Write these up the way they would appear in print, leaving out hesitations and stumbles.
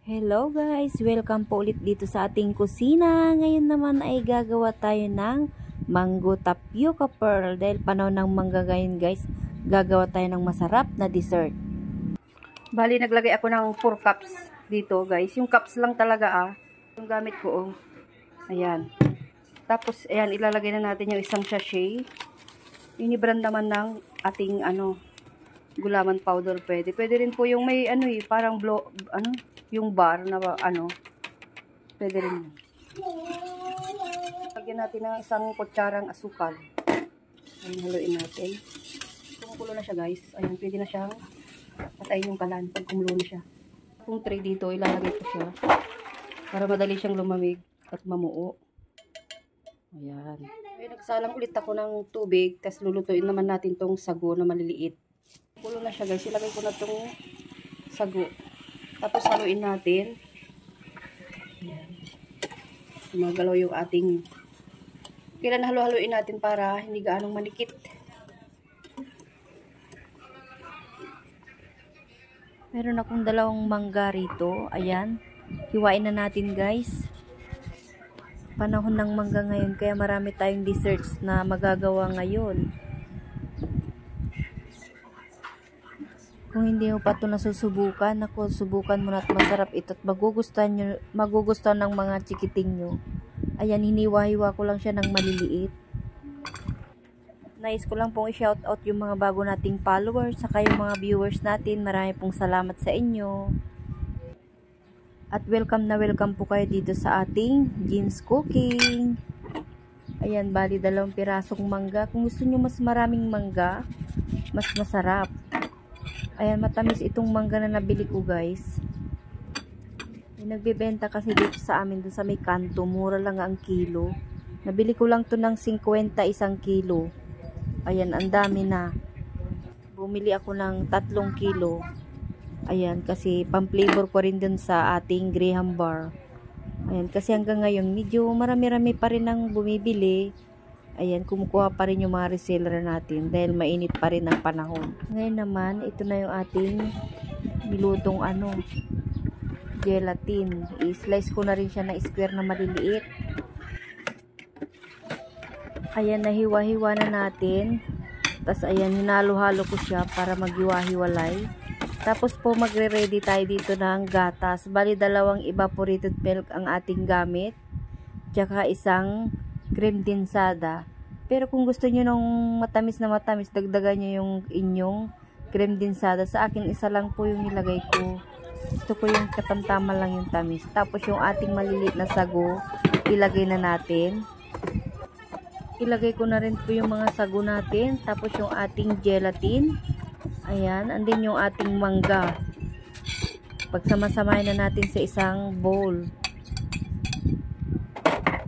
Hello guys! Welcome po ulit dito sa ating kusina. Ngayon naman ay gagawa tayo ng mango tapioca pearl. Dahil panahon ng mangga ngayon guys, gagawa tayo ng masarap na dessert. Bali, naglagay ako ng 4 cups dito guys. Yung cups lang talaga yung gamit ko Ayan. Tapos, ayan, ilalagay na natin yung isang sachet. Ini-brand naman ng ating gulaman powder pwede. Pwede rin po yung may parang yung bar na pwede rin. Lagyan natin ng isang kutsarang asukal. Ayan, haluin natin. Kumukulo na siya guys. Ayan, pwede na siyang patayin yung kalan pag kumulo na siya. Kung tray dito, ilalagay ko siya para madali siyang lumamig at mamuo. Ayan. Ayan, nagsalang ulit ako ng tubig, tapos lulutuin naman natin tong sago na maliliit. Kulo na siya guys, ilagay ko na tong sago. Tapos haluin natin. Ayan. Gumagalaw yung ating. Kailan halu-haluin natin para hindi gaanong manikit. Meron akong 2 mangga rito. Ayan. Hiwain na natin guys. Panahon ng mangga ngayon, kaya marami tayong desserts na magagawa ngayon. Kung hindi mo pa ito nasusubukan, subukan mo na at masarap ito at magugustuhan ng mga chikiting nyo. Ayan, hiniwa-hiwa ko lang siya ng maliliit. Nais ko lang pong i-shout out yung mga bago nating followers, saka yung mga viewers natin. Marami pong salamat sa inyo. At welcome na welcome po kayo dito sa ating Jeans Cooking. Ayan, bali 2 pirasong mangga. Kung gusto nyo mas maraming mangga, mas masarap. Ayan, matamis itong mangga na nabili ko guys. Nagbebenta kasi dito sa amin, doon sa may kanto. Mura lang ang kilo. Nabili ko lang to ng 50 isang kilo. Ayan, ang dami na. Bumili ako ng 3 kilo. Ayan, kasi pang-flavor ko rin dun sa ating Graham bar. Ayan, kasi hanggang ngayon, medyo marami-rami pa rin ang bumibili. Ayan, kumukuha pa rin yung mga reseller natin dahil mainit pa rin ang panahon. Ngayon naman, ito na yung ating nilutong gelatin. I-slice ko na rin siya na square na maliliit. Ayan, nahiwa-hiwa na natin. Tapos ayan, hinalo-halo ko siya para maghiwa-hiwalay. Tapos po magre-ready tayo dito ng gatas. Bali 2 evaporated milk ang ating gamit. Tsaka isang cream densada. Pero kung gusto niyo ng matamis na matamis, dagdagan niyo yung inyong cream densada. Sa akin, isa lang po yung nilagay ko. Gusto ko yung katamtaman lang yung tamis. Tapos yung ating maliliit na sago, ilagay na natin. Ilagay ko na rin po yung mga sago natin. Tapos yung ating gelatin. Ayan, and then yung ating mangga. Pagsama-samahin na natin sa isang bowl.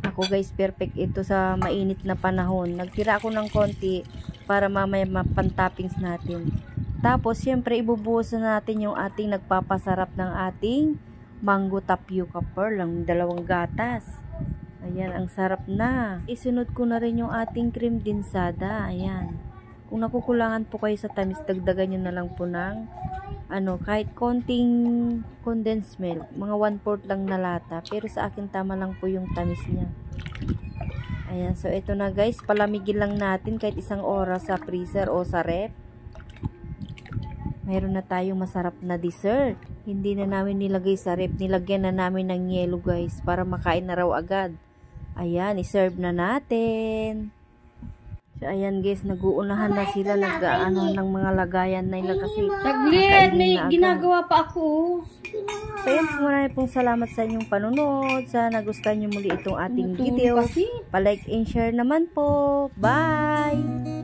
Ako guys, perfect ito sa mainit na panahon. Nagtira ako ng konti para mamaya mapantoppings natin. Tapos, syempre, ibubuhos na natin yung ating nagpapasarap ng ating mango tapioca pearl, ang 2 gatas. Ayan, ang sarap na. Isunod ko na rin yung ating cream densada. Ayan. Kung nakukulangan po kayo sa tamis, dagdagan nyo na lang po ng kahit konting condensed milk, mga 1/4 lang na lata, pero sa akin tama lang po yung tamis niya. Ayan, so ito na guys, palamigin lang natin kahit 1 oras sa freezer o sa ref. Mayroon na tayong masarap na dessert. Hindi na namin nilagay sa ref, nilagyan na namin ng yelo guys, para makain na raw agad. Ayan, iserve na natin. So, ayan guys, nag-uunahan na sila, ng mga lagayan na nila kasi saglit, may ginagawa pa ako. So, yun, maraming pong salamat sa inyong panunod. Sana nagustuhan nyo muli itong ating video. Pa-like and share naman po. Bye!